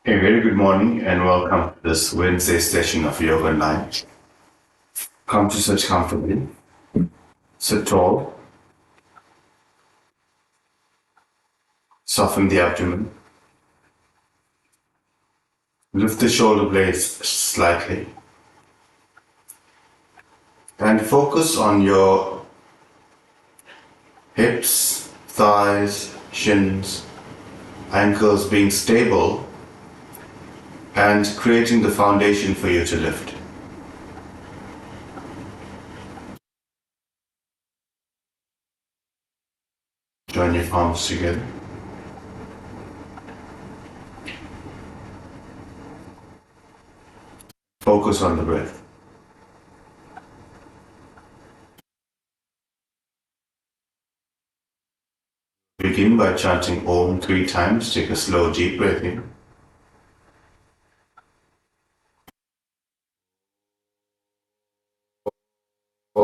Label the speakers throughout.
Speaker 1: A very good morning and welcome to this Wednesday session of Yog Online. Come to sit comfortably, sit tall, soften the abdomen, lift the shoulder blades slightly, and focus on your hips, thighs, shins, ankles being stable and creating the foundation for you to lift. Join your palms together. Focus on the breath. Begin by chanting Om 3 times. Take a slow, deep breath in. Om.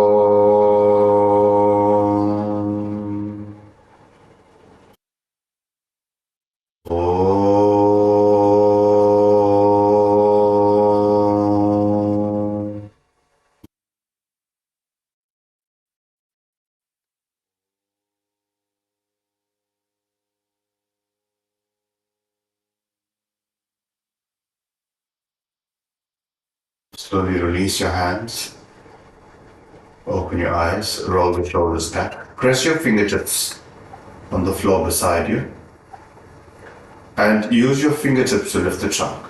Speaker 1: Om. Slowly release your hands. Open your eyes, roll the shoulders back. Press your fingertips on the floor beside you and use your fingertips to lift the trunk.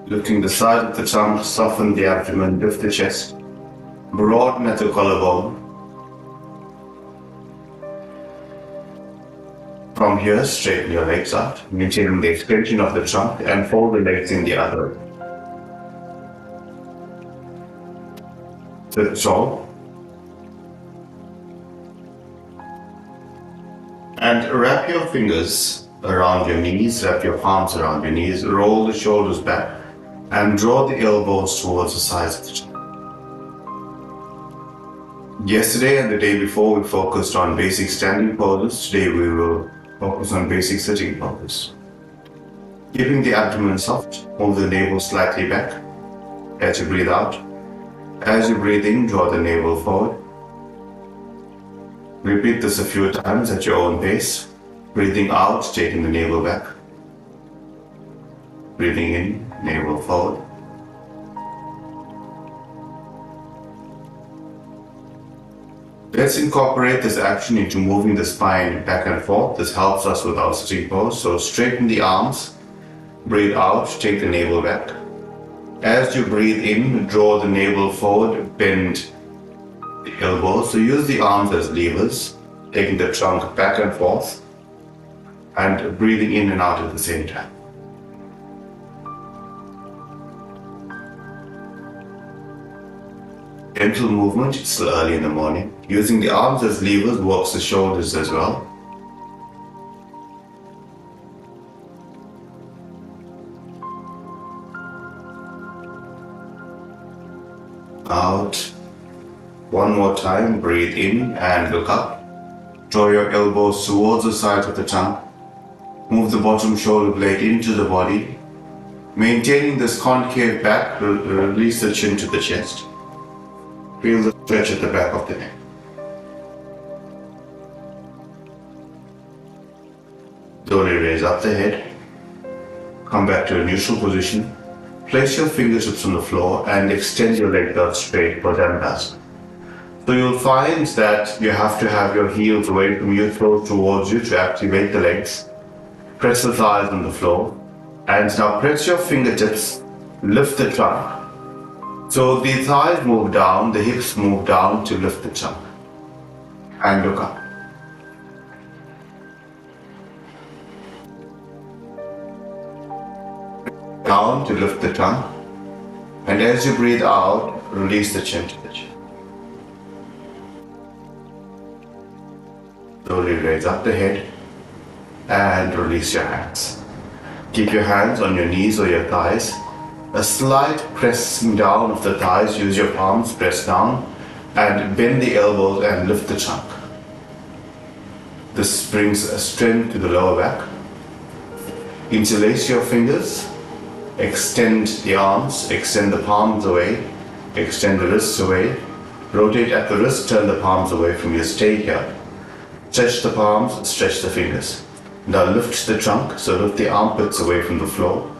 Speaker 1: Lifting the side of the trunk, soften the abdomen, lift the chest, broaden at the collarbone. From here, straighten your legs out, maintaining the extension of the trunk and fold the legs in the other way. Sit tall. And wrap your fingers around your knees, wrap your palms around your knees, roll the shoulders back and draw the elbows towards the sides of the trunk. Yesterday and the day before we focused on basic standing poses. Today we will focus on basic sitting poses. Keeping the abdomen soft, move the navel slightly back as you breathe out. As you breathe in, draw the navel forward. Repeat this a few times at your own pace. Breathing out, taking the navel back. Breathing in, navel forward. Let's incorporate this action into moving the spine back and forth. This helps us with our sitting pose. So straighten the arms. Breathe out, take the navel back. As you breathe in, draw the navel forward, bend the elbows. So use the arms as levers, taking the trunk back and forth and breathing in and out at the same time. Gentle movement, it's still early in the morning. Using the arms as levers works the shoulders as well. Out. One more time, breathe in and look up. Draw your elbows towards the sides of the tongue. Move the bottom shoulder blade into the body. Maintaining this concave back, release the chin to the chest. Feel the stretch at the back of the neck. Slowly raise up the head. Come back to a neutral position. Place your fingertips on the floor and extend your legs out straight for Dhanasana. So you'll find that you have to have your heels away from you, toes towards you to activate the legs. Press the thighs on the floor. And now press your fingertips, lift the trunk. So the thighs move down, the hips move down to lift the trunk. And look up. Down to lift the tongue, and as you breathe out, release the chin to the chin. Slowly raise up the head and release your hands. Keep your hands on your knees or your thighs. A slight pressing down of the thighs, use your palms, press down and bend the elbows and lift the trunk. This brings a strength to the lower back. Interlace your fingers, extend the arms, extend the palms away, extend the wrists away, rotate at the wrist, turn the palms away from you, stay here. Stretch the palms, stretch the fingers. Now lift the trunk, so lift the armpits away from the floor.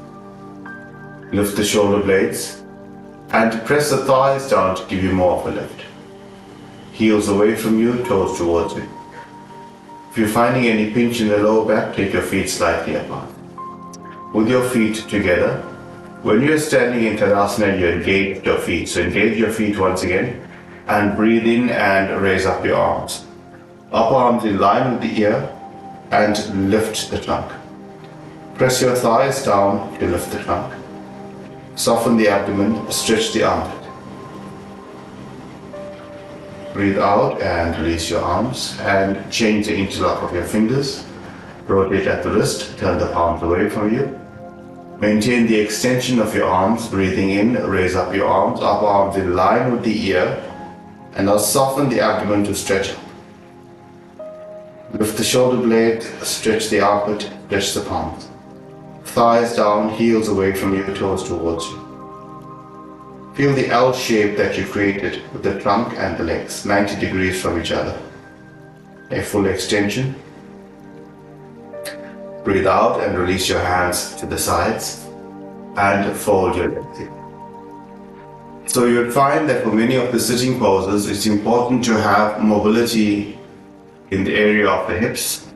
Speaker 1: Lift the shoulder blades and press the thighs down to give you more of a lift. Heels away from you, toes towards you. If you're finding any pinch in the lower back, take your feet slightly apart. With your feet together, when you're standing in Tadasana, you engage your feet. So engage your feet once again and breathe in and raise up your arms. Upper arms in line with the ear and lift the trunk. Press your thighs down to lift the trunk. Soften the abdomen, stretch the armpit. Breathe out and release your arms and change the interlock of your fingers. Rotate at the wrist, turn the palms away from you. Maintain the extension of your arms, breathing in, raise up your arms, upper arms in line with the ear, and now soften the abdomen to stretch up. Lift the shoulder blade, stretch the armpit, stretch the palms. Thighs down, heels away from you, toes towards you. Feel the L shape that you created with the trunk and the legs, 90 degrees from each other. A full extension. Breathe out and release your hands to the sides and fold your legs in. So you would find that for many of the sitting poses, it's important to have mobility in the area of the hips.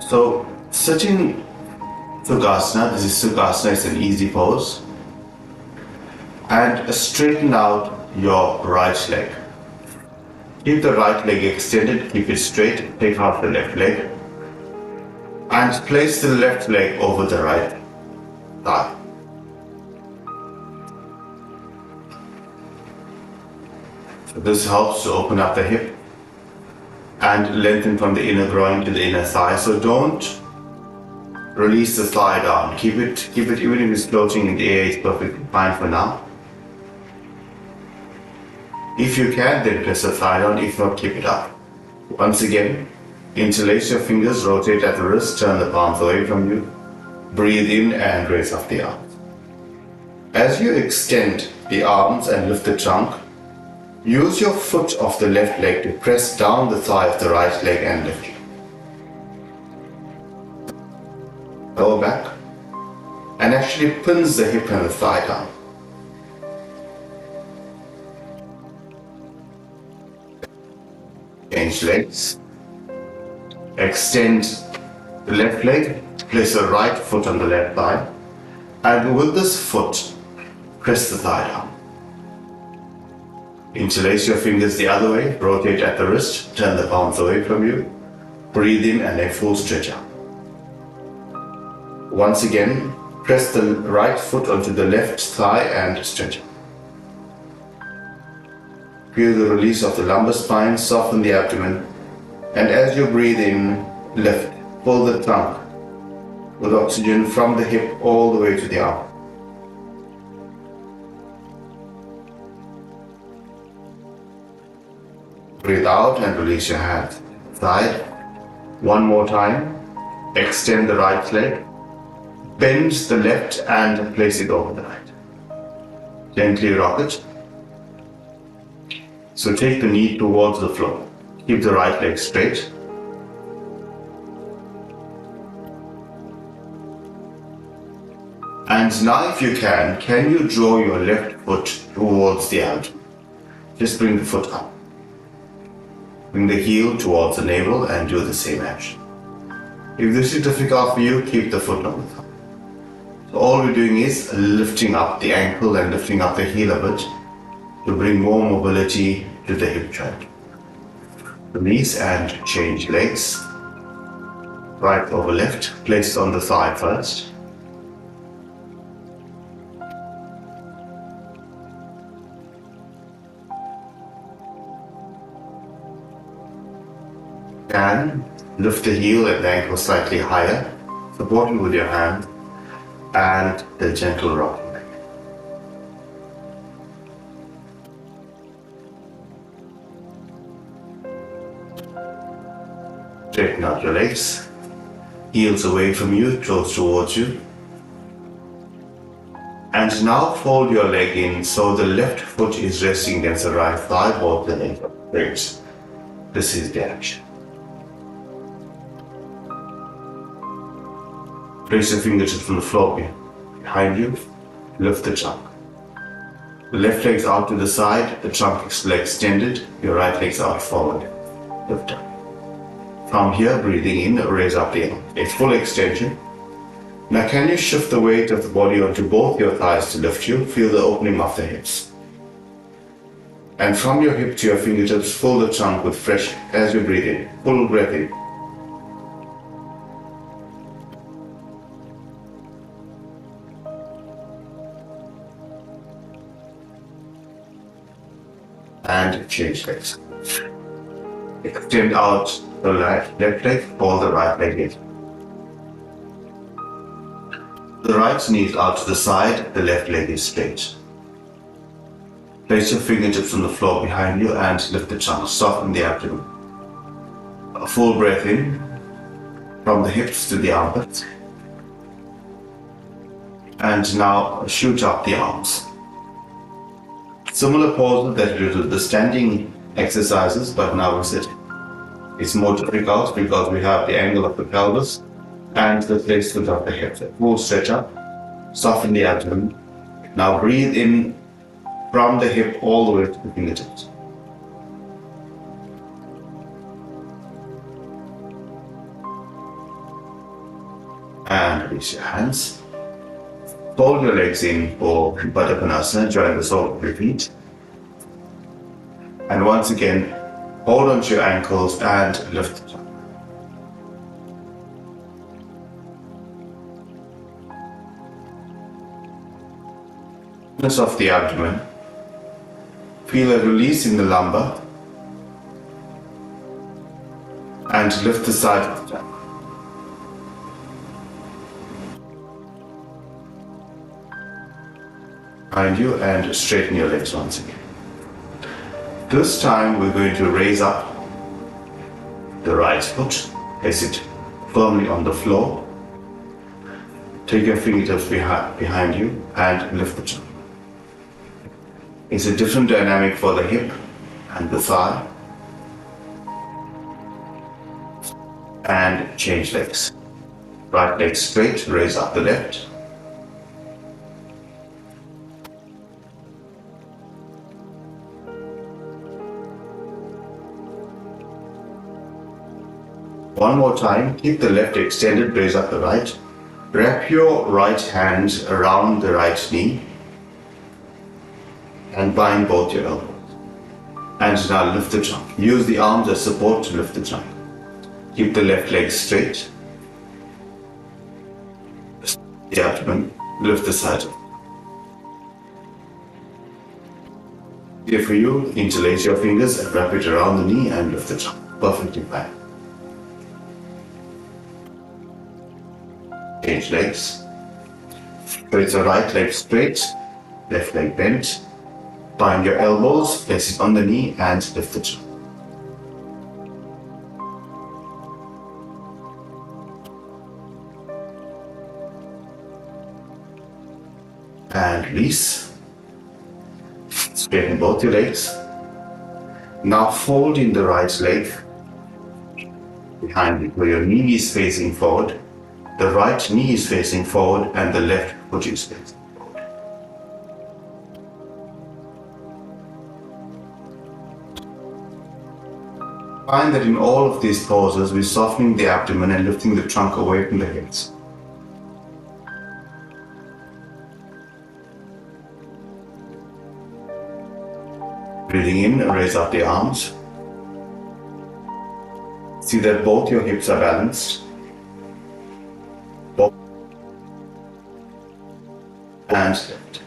Speaker 1: So sitting Sukhasana, this is Sukhasana, it's an easy pose. And straighten out your right leg. Keep the right leg extended, keep it straight, take out the left leg. And place the left leg over the right thigh. So this helps to open up the hip and lengthen from the inner groin to the inner thigh. So don't release the thigh down. Keep it even if it's floating in the air, it's perfectly fine for now. If you can, then press the thigh down. If not, keep it up. Once again, interlace your fingers, rotate at the wrist, turn the palms away from you. Breathe in and raise up the arms. As you extend the arms and lift the trunk, use your foot of the left leg to press down the thigh of the right leg and lift it. Lower back and actually pins the hip and the thigh down. Change legs. Extend the left leg, place the right foot on the left thigh, and with this foot, press the thigh down. Interlace your fingers the other way, rotate at the wrist, turn the palms away from you, breathe in and a full stretch out. Once again, press the right foot onto the left thigh and stretch out. Feel the release of the lumbar spine, soften the abdomen, and as you breathe in, lift, pull the trunk with oxygen from the hip all the way to the arm. Breathe out and release your hands. Side. One more time. Extend the right leg. Bend the left and place it over the right. Gently rock it. So take the knee towards the floor. Keep the right leg straight. And now if you can you draw your left foot towards the abdomen? Just bring the foot up. Bring the heel towards the navel and do the same action. If this is difficult for you, keep the foot on the thigh. So all we're doing is lifting up the ankle and lifting up the heel a bit to bring more mobility to the hip joint. Release and change legs. Right over left, placed on the thigh first. And lift the heel and the ankle slightly higher, supporting with your hand, and the gentle rocking. Straighten out your legs. Heels away from you, toes towards you. And now fold your leg in so the left foot is resting against the right thigh, both the legs are straight. This is the action. Place your fingertips on the floor behind you. Lift the trunk. The left leg's out to the side, the trunk is extended, your right leg's out forward. Lift up. From here, breathing in, raise up the arm. A full extension. Now can you shift the weight of the body onto both your thighs to lift you? Feel the opening of the hips. And from your hip to your fingertips, fill the trunk with fresh air as you breathe in. Full breath in. And change legs. Extend out the left leg, pull the right leg in. The right knee is out to the side, the left leg is straight. Place your fingertips on the floor behind you and lift the trunk, soften the abdomen. A full breath in, from the hips to the armpits. And now shoot up the arms. Similar poses that you do the standing exercises, but now we're sitting. It's more difficult because we have the angle of the pelvis and the placement of the hips. Full stretch up, soften the abdomen. Now breathe in from the hip all the way to the fingertips. And release your hands. Fold your legs in for Padappanasana, join the sole of your feet. And once again, hold onto your ankles and lift the top. Of the abdomen. Feel a release in the lumbar and lift the side of the trunk. Behind you and straighten your legs once again. This time we're going to raise up the right foot, place it firmly on the floor. Take your fingertips behind you and lift the trunk. It's a different dynamic for the hip and the thigh. And change legs. Right leg straight, raise up the left. One more time, keep the left extended, raise up the right. Wrap your right hand around the right knee and bind both your elbows. And now lift the trunk. Use the arms as support to lift the trunk. Keep the left leg straight. The abdomen, lift the side. Here for you, interlace your fingers and wrap it around the knee and lift the trunk. Perfectly fine. Change legs. Place your right leg straight, left leg bent. Bind your elbows, place it on the knee and lift the trunk. And release. Straighten both your legs. Now fold in the right leg behind you where your knee is facing forward. The right knee is facing forward and the left foot is facing forward. Find that in all of these poses, we're softening the abdomen and lifting the trunk away from the hips. Breathing in, raise up the arms. See that both your hips are balanced. And lift.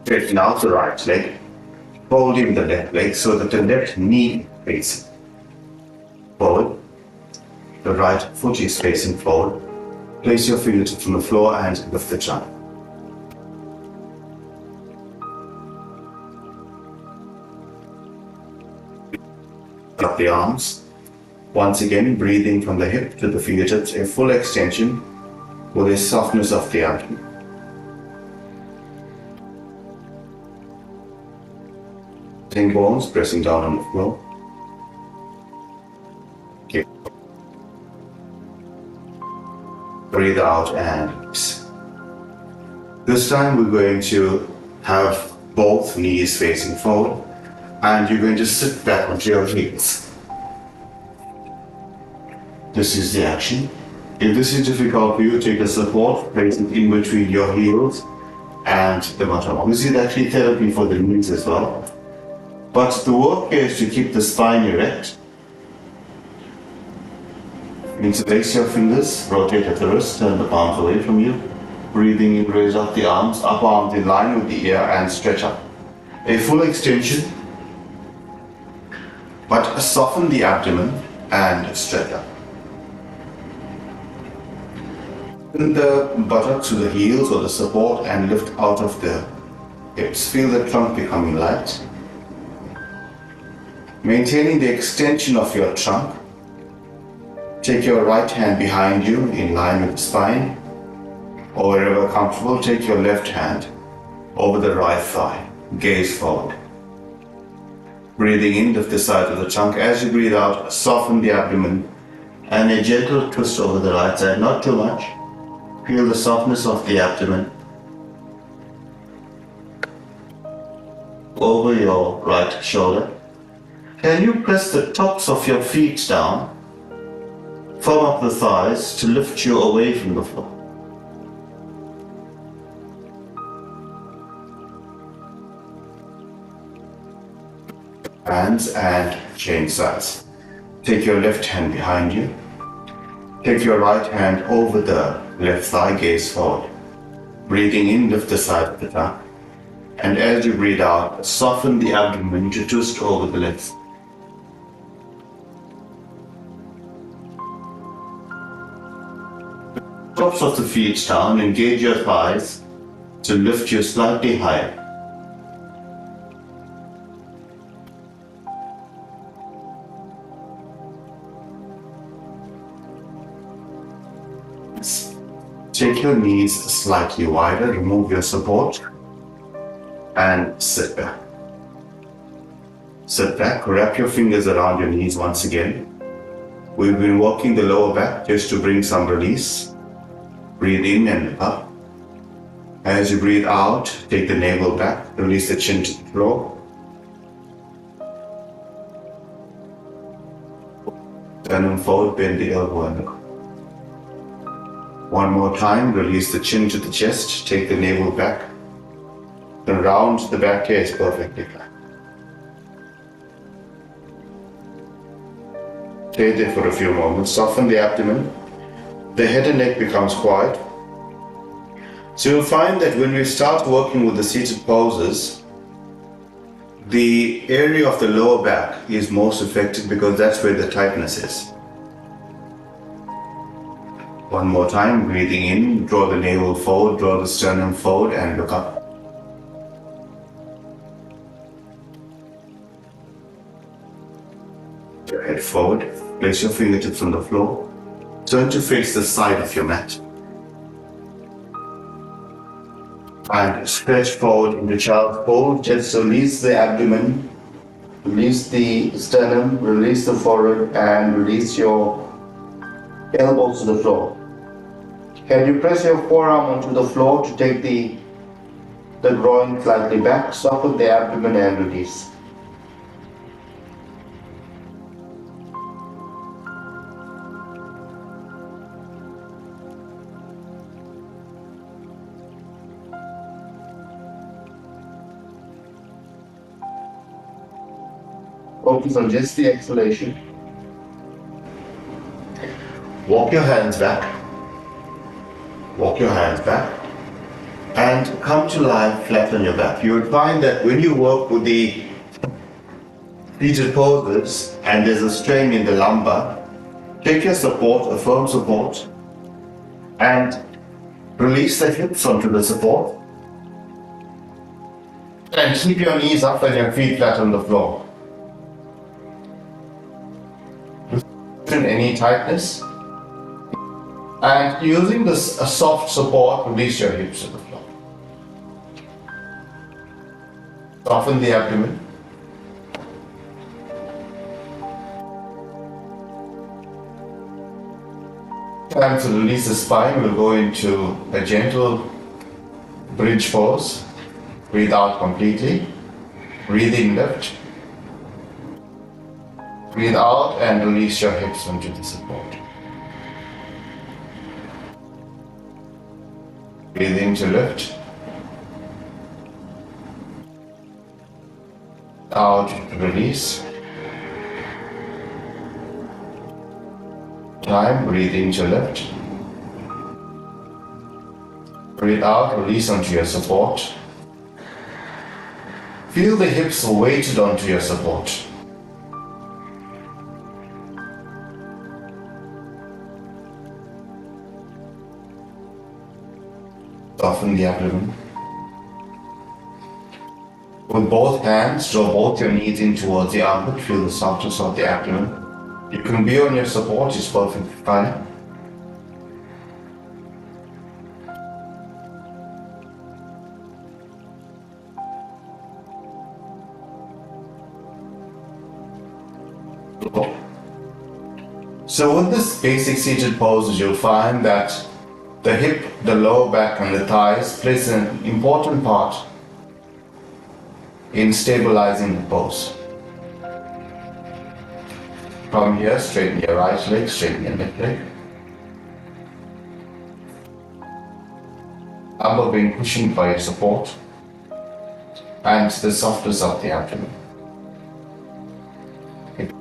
Speaker 1: Straighten out the right leg, fold in the left leg so that the left knee faces forward, the right foot is facing forward. Place your fingertips on the floor and lift the trunk. Up the arms. Once again, breathing from the hip to the fingertips, a full extension with a softness of the abdomen. Bones pressing down on the floor. Okay. Breathe out and release. This time we're going to have both knees facing forward and you're going to sit back onto your heels. This is the action. If this is difficult for you, take a support, place it in between your heels and the bottom. Obviously, it's actually therapy for the knees as well. But the work here is to keep the spine erect. Interlace your fingers, rotate at the wrist, turn the palms away from you. Breathing in, raise up the arms, upper arms in line with the ear and stretch up. A full extension, but soften the abdomen and stretch up. Bring the buttocks to the heels or the support and lift out of the hips. Feel the trunk becoming light. Maintaining the extension of your trunk. Take your right hand behind you in line with the spine, or wherever comfortable, take your left hand over the right thigh. Gaze forward. Breathing in, lift the side of the trunk. As you breathe out, soften the abdomen and a gentle twist over the right side, not too much. Feel the softness of the abdomen over your right shoulder. Can you press the tops of your feet down? Firm up the thighs to lift you away from the floor. Hands and change sides. Take your left hand behind you. Take your right hand over the left thigh, gaze forward. Breathing in, lift the side of the tongue. And as you breathe out, soften the abdomen to twist over the legs. Tops of the feet down, engage your thighs to lift you slightly higher. Take your knees slightly wider, remove your support and sit back. Sit back, wrap your fingers around your knees once again. We've been working the lower back just to bring some release. Breathe in and up. As you breathe out, take the navel back, release the chin to the floor. Turn forward, bend the elbow and the core. One more time, release the chin to the chest, take the navel back. Then round the back here is perfectly flat. Stay there for a few moments, soften the abdomen. The head and neck becomes quiet. So you'll find that when we start working with the seated poses, the area of the lower back is most affected because that's where the tightness is. One more time, breathing in, draw the navel forward, draw the sternum forward and look up. Your head forward, place your fingertips on the floor. Turn to face the side of your mat. And stretch forward into child's pose. Just release the abdomen, release the sternum, release the forehead, and release your elbows to the floor. Can you press your forearm onto the floor to take the groin slightly back, soften the abdomen and release. Focus on just the exhalation. Walk your hands back. Walk your hands back. And come to lie flat on your back. You will find that when you work with the seated poses and there's a strain in the lumbar, take your support, a firm support, and release the hips onto the support. And keep your knees up and your feet flat on the floor. soften any tightness. And using this a soft support, release your hips to the floor. Soften the abdomen. Time to release the spine, we'll go into a gentle bridge pose. Breathe out completely. Breathe in, lift. Breathe out and release your hips onto the support. Breathe in to lift. Out to release. Time, breathe in to lift. Breathe out, release onto your support. Feel the hips weighted onto your support. Soften the abdomen. With both hands, draw both your knees in towards the armpit. Feel the softness of the abdomen. You can be on your support, it's perfectly fine. So with this basic seated pose, you'll find that the hip, the lower back and the thighs plays an important part in stabilizing the pose. From here, straighten your right leg, straighten your left leg. Upper being pushing for your support and the softness of the abdomen. If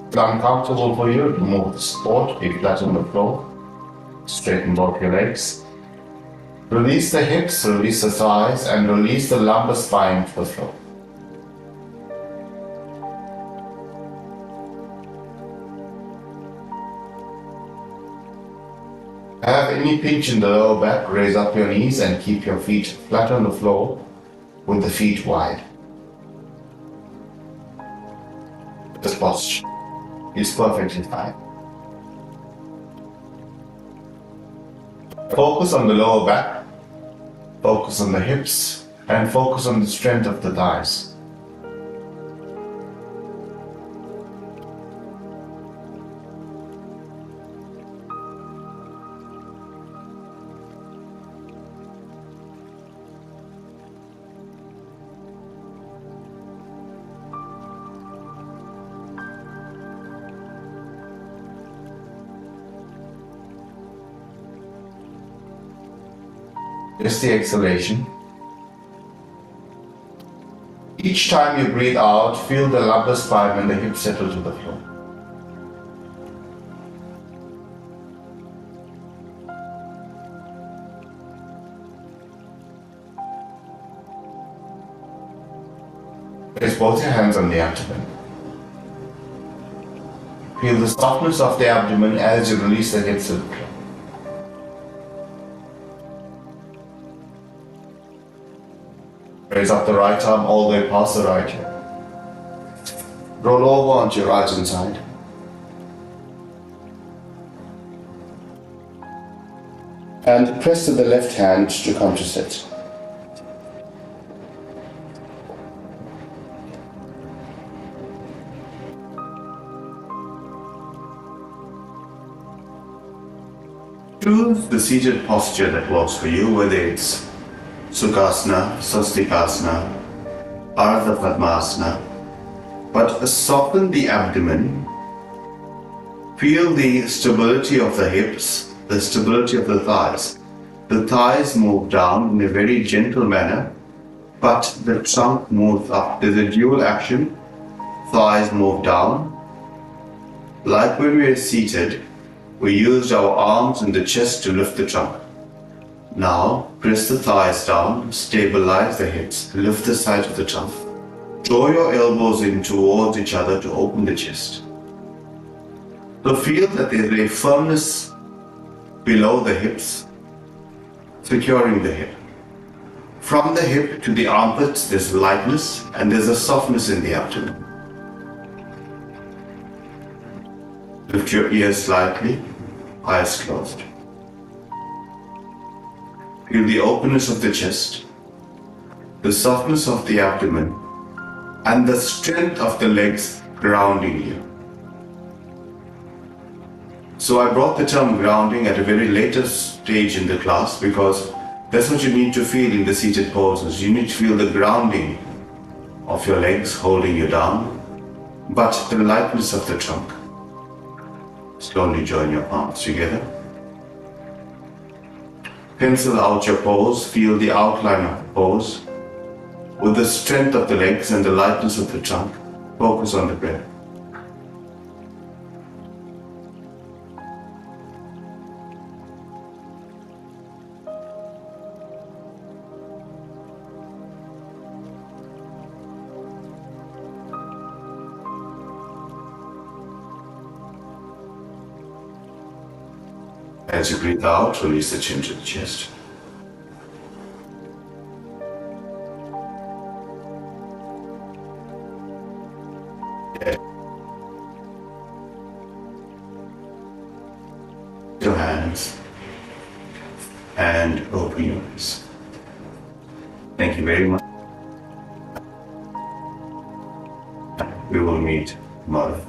Speaker 1: it's uncomfortable for you, remove the support, be flat on the floor. Straighten both your legs. Release the hips, release the thighs, and release the lumbar spine to the floor. Have any pinch in the lower back, raise up your knees and keep your feet flat on the floor with the feet wide. This posture is perfectly fine. Focus on the lower back, focus on the hips, and focus on the strength of the thighs. Just the exhalation. Each time you breathe out, feel the lumbar spine and the hips settle to the floor. Place both your hands on the abdomen. Feel the softness of the abdomen as you release the hips to the floor. Raise up the right arm all the way past the right hip. Roll over onto your right hand side. And press to the left hand to come to sit. Choose the seated posture that works for you, whether it's Sukhasana, Swastikasana, Ardha Padmasana, but soften the abdomen. Feel the stability of the hips, the stability of the thighs. The thighs move down in a very gentle manner, but the trunk moves up. There's a dual action. Thighs move down. Like when we are seated, we used our arms and the chest to lift the trunk. Now, press the thighs down, stabilize the hips, lift the side of the trunk. Draw your elbows in towards each other to open the chest. So feel that there's a firmness below the hips, securing the hip. From the hip to the armpits, there's lightness and there's a softness in the abdomen. Lift your ears slightly, eyes closed. Feel the openness of the chest, the softness of the abdomen, and the strength of the legs grounding you. So I brought the term grounding at a very later stage in the class because that's what you need to feel in the seated poses. You need to feel the grounding of your legs holding you down, but the lightness of the trunk. Slowly join your palms together. Pencil out your pose, feel the outline of the pose. With the strength of the legs and the lightness of the trunk, focus on the breath. As you breathe out, release the chin to the chest. Your hands and open your eyes. Thank you very much. We will meet tomorrow.